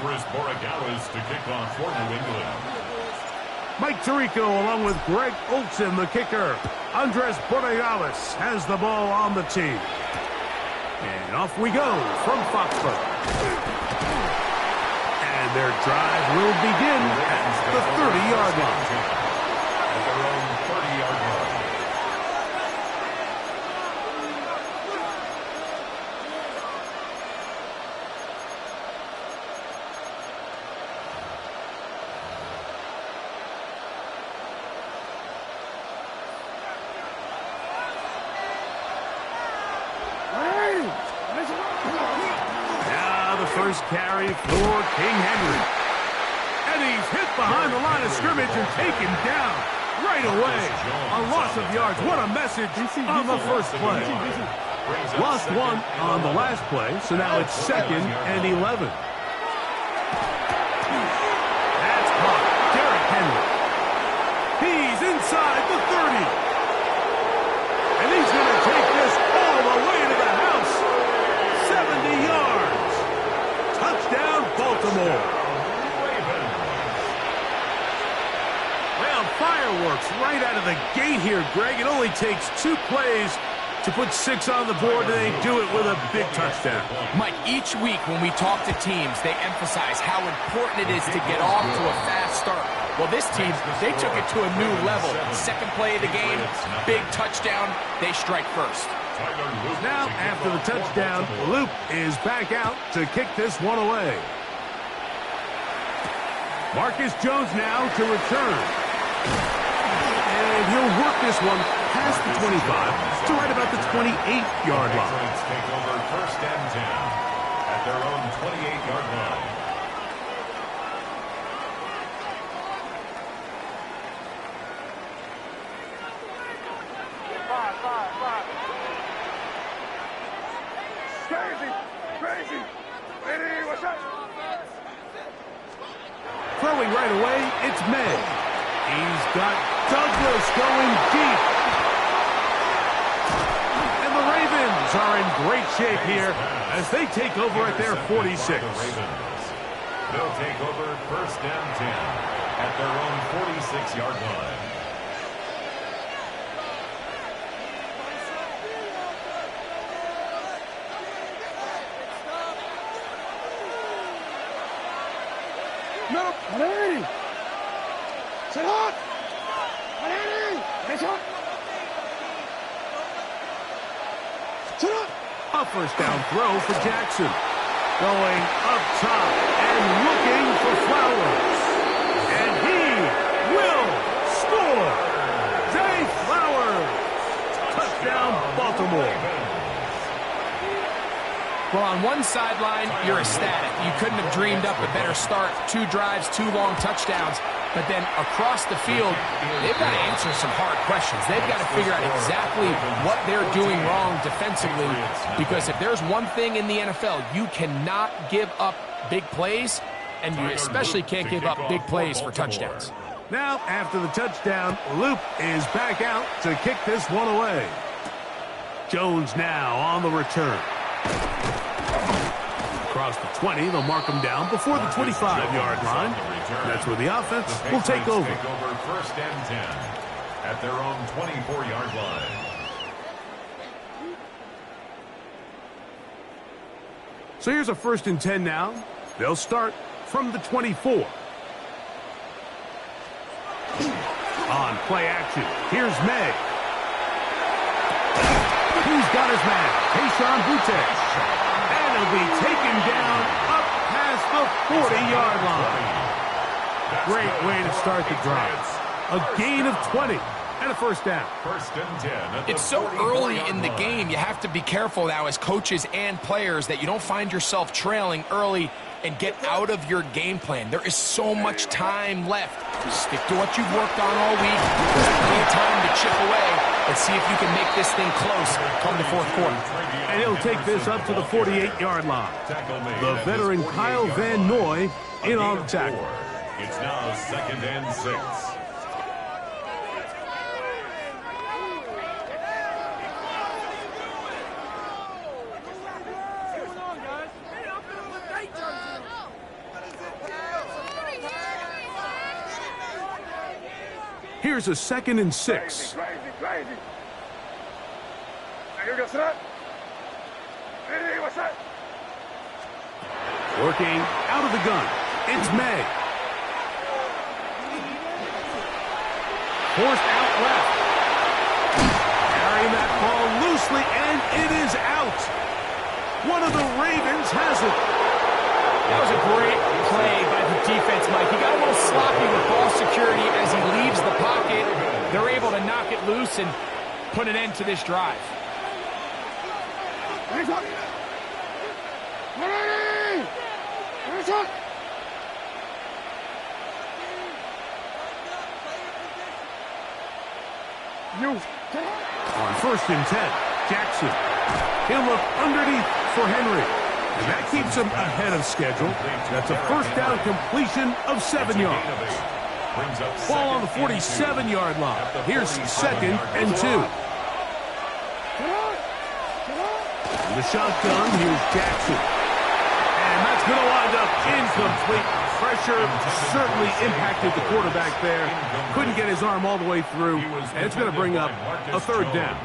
to kick off for New England. Mike Tirico along with Greg Olsen, the kicker. Andres Borregales has the ball on the tee. And off we go from Foxborough. And their drive will begin at the 30-yard line. At their own 30-yard line. First carry for King Henry. And he's hit behind the line of scrimmage and taken down right away. A loss of yards. What a message on the first play. Lost one on the last play, so now it's 2nd and 11. That's caught. Derrick Henry. He's inside the 30. And he's going to take this all the way to the house. 70 yards. Touchdown, Baltimore. Well, fireworks right out of the gate here, Greg. It only takes 2 plays to put 6 on the board, and they do it with a big touchdown. Mike, each week when we talk to teams, they emphasize how important it is to get off to a fast start. Well, this team, they took it to a new level. Second play of the game, big touchdown, they strike first. Now, after the touchdown, Loop is back out to kick this one away. Marcus Jones now to return. And he'll work this one past the 25 to right about the 28-yard line. Take over 1st and 10 at their own 28-yard line. Throwing right away, it's May. He's got Douglas going deep. And the Ravens are in great shape here as they take over at their 46. They'll take over 1st and 10 at their own 46-yard line. A first down throw for Jackson. Going up top and looking for Flowers. And he will score. Zay Flowers. Touchdown, Baltimore. Well, on one sideline, you're ecstatic. You couldn't have dreamed up a better start. 2 drives, 2 long touchdowns. But then across the field, they've got to answer some hard questions. They've got to figure out exactly what they're doing wrong defensively. Because if there's one thing in the NFL, you cannot give up big plays, and you especially can't give up big plays for touchdowns. Now, after the touchdown, Loop is back out to kick this one away. Jones now on the return. Across the 20, they'll mark him down before the 25-yard line. That's where the offense will take over. 1st and 10 at their own 24-yard line. So here's a 1st and 10 now. They'll start from the 24. On play action, here's May. He's got his man, Tayshaun Boutte. And he'll be taken down up past the 40-yard line. Great way to start the drive. A gain of 20 and a first down. 1st and 10. It's so early in the game, you have to be careful now as coaches and players that you don't find yourself trailing early and get out of your game plan. There is so much time left. Stick to what you've worked on all week. There's plenty of time to chip away and see if you can make this thing close come the 4th quarter. And he'll take this up to the 48-yard line. The veteran Kyle Van Noy in on the tackle. It's now 2nd and 6. Here's a 2nd and 6. Working out of the gun. It's May. Forced out left. Carrying that ball loosely, and it is out. One of the Ravens has it. That was a great play by the defense, Mike. He got a little sloppy with ball security as he leaves the pocket. They're able to knock it loose and put an end to this drive. On 1st and 10, Jackson. He'll look underneath for Henry. And that keeps him ahead of schedule. That's a 1st down completion of 7 yards. Ball on the 47-yard line. Here's 2nd and 2. In the shotgun, here's Jackson. And that's going to wind up incomplete. Pressure certainly impacted the quarterback there. Couldn't get his arm all the way through. And it's going to bring up a 3rd down.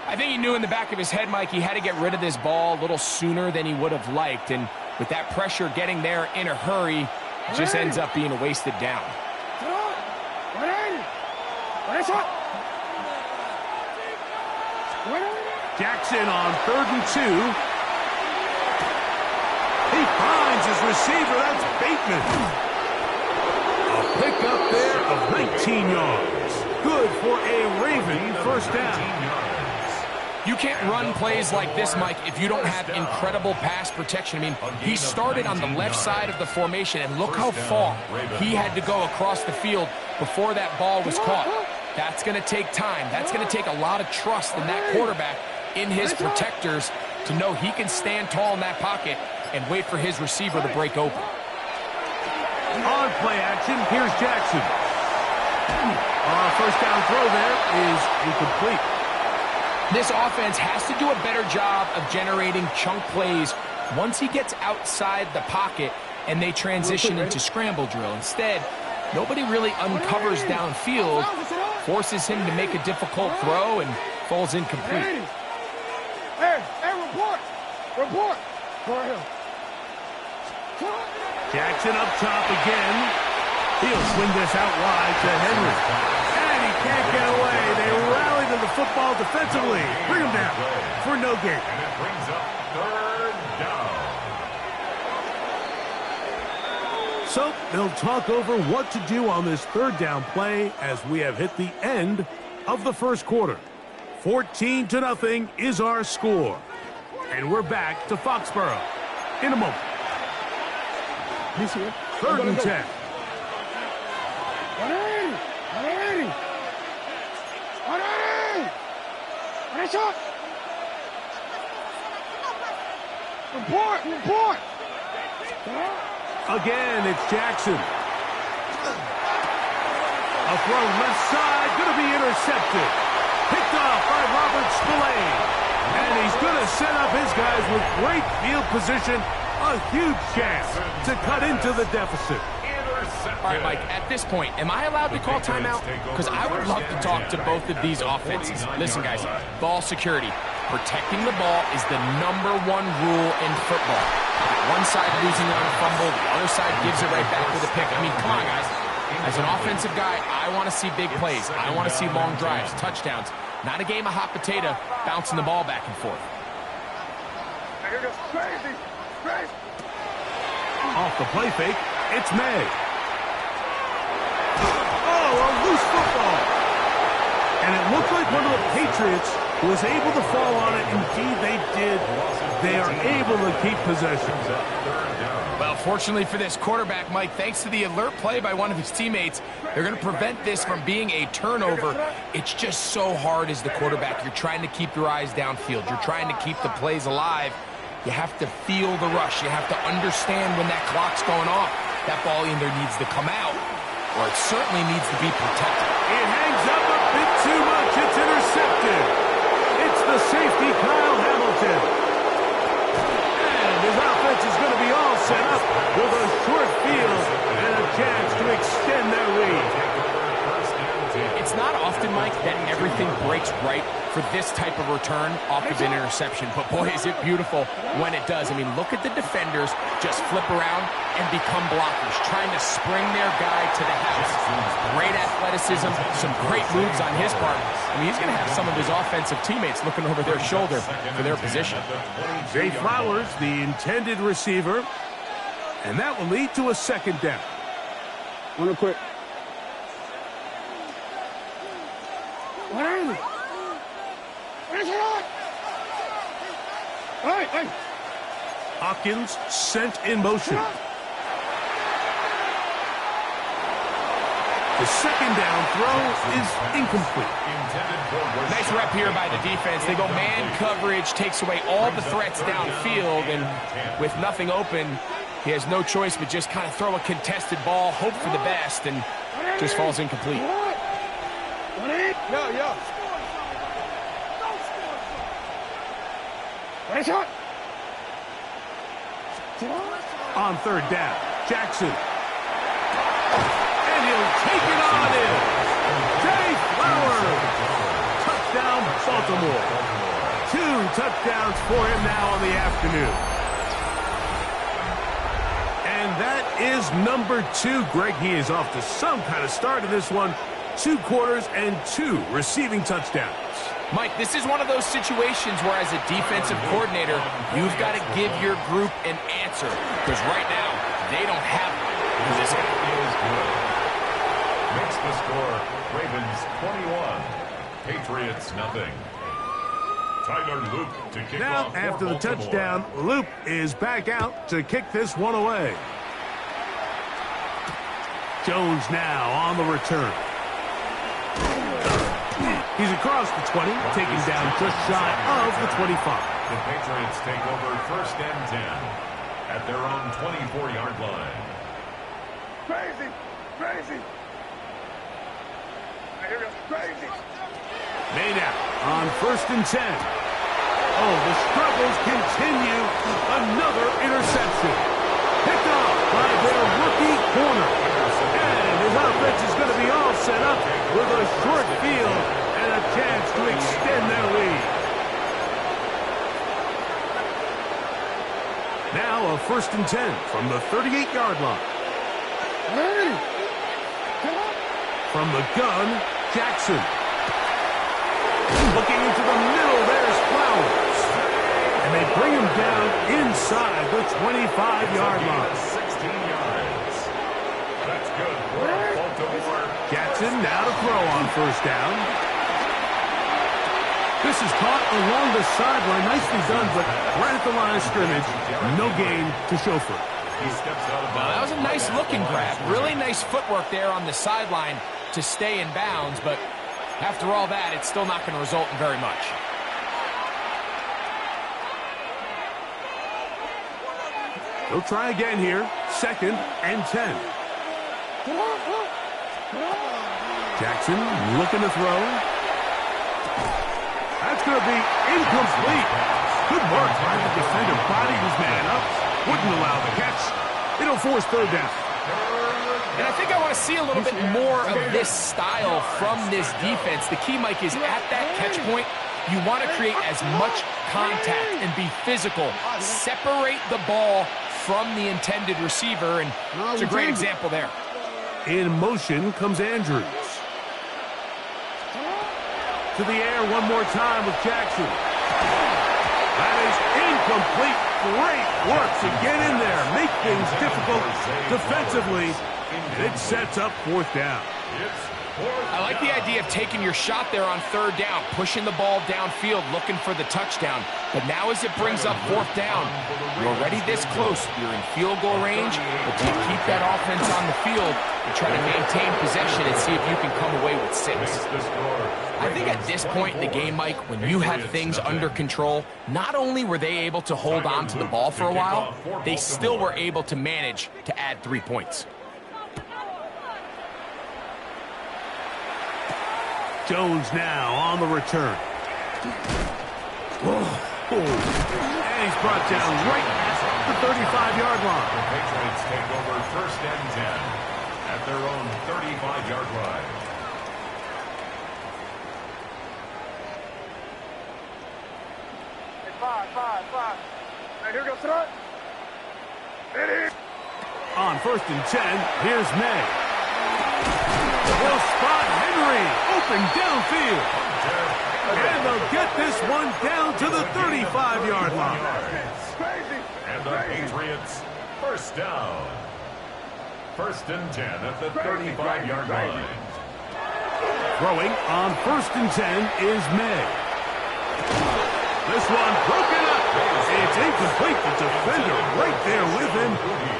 I think he knew in the back of his head, Mike, he had to get rid of this ball a little sooner than he would have liked. And with that pressure getting there in a hurry, it just ends up being a wasted down. Jackson on 3rd and 2. He finds his receiver. That's Bateman. A pickup there of 19 yards. Good for a Raven 1st down. You can't run plays like this, Mike, if you don't have incredible pass protection. I mean, he started on the left side of the formation, and look how far he had to go across the field before that ball was caught. That's going to take time. That's going to take a lot of trust in that quarterback, in his protectors, to know he can stand tall in that pocket and wait for his receiver to break open. On play action, here's Jackson. Our 1st down throw there is incomplete. This offense has to do a better job of generating chunk plays once he gets outside the pocket and they transition into scramble drill. Instead, nobody really uncovers downfield, forces him to make a difficult throw, and falls incomplete. Report. Jackson up top again. He'll swing this out wide to Henry. And he can't get away. They rally to the football defensively. Bring him down for no gain. And it brings up 3rd down. So they'll talk over what to do on this 3rd down play as we have hit the end of the 1st quarter. 14-0 is our score. And we're back to Foxborough in a moment. 3rd and 10. Report. Again, it's Jackson. A throw left side, going to be intercepted. Picked off by Robert Spillane. And he's going to set up his guys with great field position. A huge chance to cut into the deficit. All right, Mike, at this point, am I allowed to call timeout? Because I would love to talk to both of these offenses. Listen, guys, ball security. Protecting the ball is the #1 rule in football. One side losing on a fumble, the other side gives it right back with a pick. I mean, come on, guys. As an offensive guy, I want to see big plays. I want to see long drives, touchdowns. Not a game of hot potato, bouncing the ball back and forth. Off the play fake, it's May. Oh, a loose football. And it looked like one of the Patriots was able to fall on it. Indeed, they did. They are able to keep possession. Well, fortunately for this quarterback, Mike, thanks to the alert play by one of his teammates, they're going to prevent this from being a turnover. It's just so hard as the quarterback. You're trying to keep your eyes downfield. You're trying to keep the plays alive. You have to feel the rush. You have to understand when that clock's going off. That ball either needs to come out or it certainly needs to be protected. It hangs up a bit too much. It's intercepted. It's the safety, Kyle Hamilton. And his offense is going to be all set up with a short field and a chance to extend their lead. It's not often, Mike, that everything breaks right for this type of return off of an interception. But, boy, is it beautiful when it does. I mean, look at the defenders just flip around and become blockers, trying to spring their guy to the house. Great athleticism, some great moves on his part. I mean, he's going to have some of his offensive teammates looking over their shoulder for their position. Zay Flowers, the intended receiver, and that will lead to a second down. Real quick. What are you? Where's it on? Hey. Hopkins sent in motion. The second down throw is incomplete. Nice rep here by the defense. They go man coverage, takes away all the threats downfield, and with nothing open, he has no choice but just kind of throw a contested ball, hope for the best, and just falls incomplete. Yeah. What is it? On third down, Jackson. And he'll take it on in. Zay Flowers. Touchdown, Baltimore. 2 touchdowns for him now on the afternoon. And that is number 2. Greg, he is off to some kind of start in this one. 2 quarters and 2 receiving touchdowns. Mike, this is one of those situations where as a defensive coordinator, you've got to give your group an answer. Because right now, they don't have one. Because this guy is good. Makes the score Ravens 21, Patriots nothing. Tyler Loop to kick now, off. After the touchdown, Loop is back out to kick this one away. Jones now on the return. He's across the 20, taken down just shy of the 25. The Patriots take over first and 10 at their own 24-yard line. Crazy. Maynard on first and 10. Oh, the struggles continue. Another interception. Picked off by their rookie corner. And his offense is going to be all set up with a short field and a chance to extend their lead. Now a first and 10 from the 38-yard line. From the gun, Jackson. Looking into the middle, there's Flowers. And they bring him down inside the 25-yard line. 16 yards. That's good for Baltimore. Jackson now to throw on first down. This is caught along the sideline. Nicely done, but right at the line of scrimmage, no gain to show for it. He steps out of Well, that was bounds. a nice looking grab. Really nice footwork there on the sideline to stay in bounds, but after all that, it's still not going to result in very much. He'll try again here. Second and 10. Jackson looking to throw. That's going to be incomplete. Good work by the defender. Bodied his man up. Wouldn't allow the catch. It'll force third down. And I think I want to see a little bit more of this style from this defense. The key, Mike, is at that catch point, you want to create as much contact and be physical. Separate the ball from the intended receiver, and it's a great example there. In motion comes Andrews. To the air one more time with Jackson. That is incomplete. Great work to get in there. Make things difficult defensively. It sets up fourth down. I like the idea of taking your shot there on third down, pushing the ball downfield, looking for the touchdown. But now as it brings up fourth down, you're already this close. You're in field goal range, but you keep that offense on the field and try to maintain possession and see if you can come away with 6. I think at this point in the game, Mike, when you have things under control, not only were they able to hold on to the ball for a while, they still were able to manage to add 3 points. Jones now on the return. And he's brought down right at the 35-yard line. The Patriots take over first and 10 at their own 35-yard line. Hey, here goes throw it. On 1st and 10, here's May. Will spot Henry, open downfield. And they'll get this one down to the 35-yard line. And the Patriots, first down. 1st and 10 at the 35-yard line. Throwing on 1st and 10 is May. This one broken up. It's incomplete. The defender right there with him.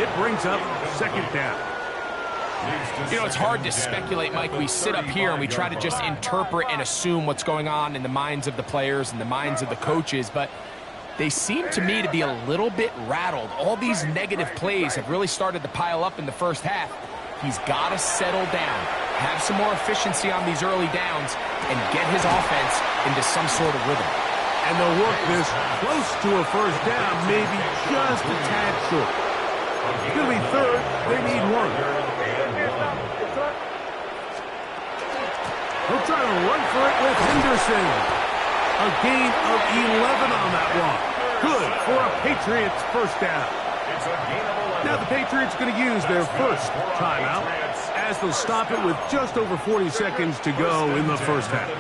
It brings up 2nd down. You know, it's hard to speculate, Mike. We sit up here and we try to just interpret and assume what's going on in the minds of the players and the minds of the coaches, but they seem to me to be a little bit rattled. All these negative plays have really started to pile up in the first half. He's got to settle down, have some more efficiency on these early downs, and get his offense into some sort of rhythm. And they'll work this close to a first down, maybe just a tad short. It's going to be 3rd. They need 1. He'll try to run for it with Henderson. A gain of 11 on that one. Good for a Patriots first down. Now the Patriots going to use their first timeout as they'll stop it with just over 40 seconds to go in the first half.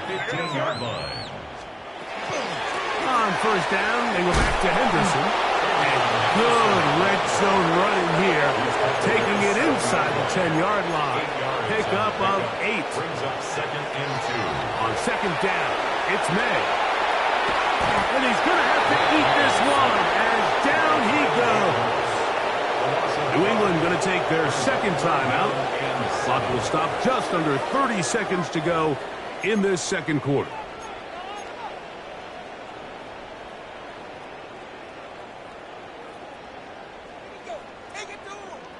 On first down, they go back to Henderson. And good red zone running here, taking it inside the 10-yard line. Pick up of 8. Brings up 2nd and 2. On 2nd down, it's May. And he's going to have to eat this one as down he goes. New England going to take their 2nd timeout. Clock will stop just under 30 seconds to go in this 2nd quarter.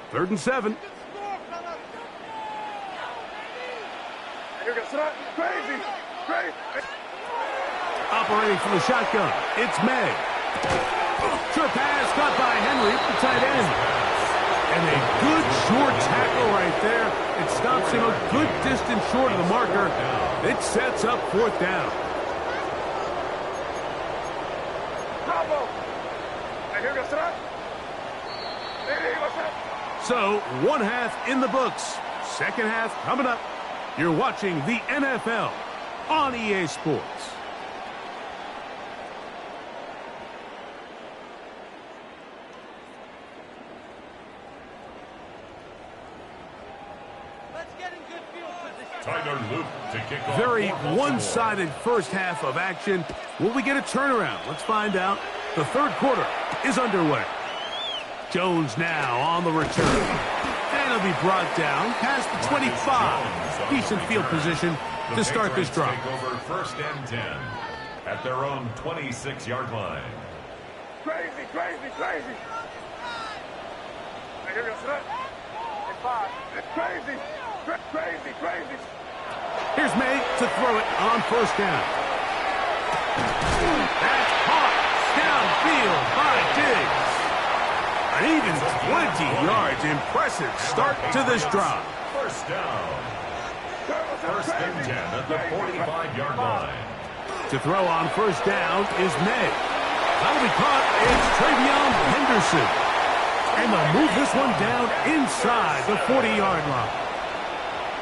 Third and 7. Here goes throw it. Crazy. Operating from the shotgun, it's May. Short pass caught by Henry, the tight end. And a good short tackle right there. It stops him a good distance short of the marker. It sets up 4th down. Bravo. Hey, here goes throw it. Hey, what's up? So, 1 half in the books. 2nd half coming up. You're watching the NFL on EA Sports. Tyler Luke to kick off. Very one-sided first half of action. Will we get a turnaround? Let's find out. The 3rd quarter is underway. Jones now on the return. And he'll be brought down past the 25. Decent field position to start this drive. Take over 1st and 10 at their own 26-yard line. Crazy. Hey, here goes throw it. Hey, 5. Crazy. Here's May to throw it on 1st down. That's caught downfield by Diggs. An even 20 yards. Impressive start to this drive. First down. 1st and 10 at the 45-yard line. To throw on 1st down is May. That'll be caught. It's Travion Henderson. And they'll move this one down inside the 40-yard line.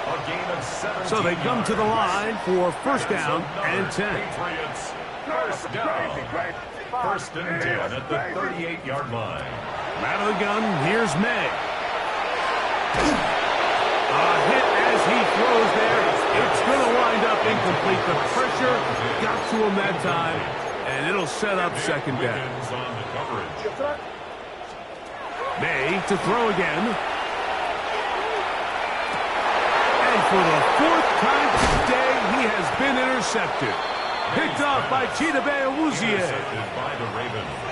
A gain of 17 So they come to the line for 1st down and 10. Patriots, first down. 1st and 10 at the 38-yard line. Out of the gun, here's May. A hit as he throws there. It's going to wind up incomplete. The pressure got to him that time, and it'll set up 2nd down. On the coverage. May to throw again. And for the 4th time today, he has been intercepted. Picked off by Chidobe Awuzie. Intercepted by the Ravens.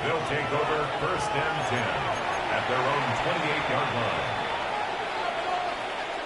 They'll take over 1st and 10 at their own 28-yard line.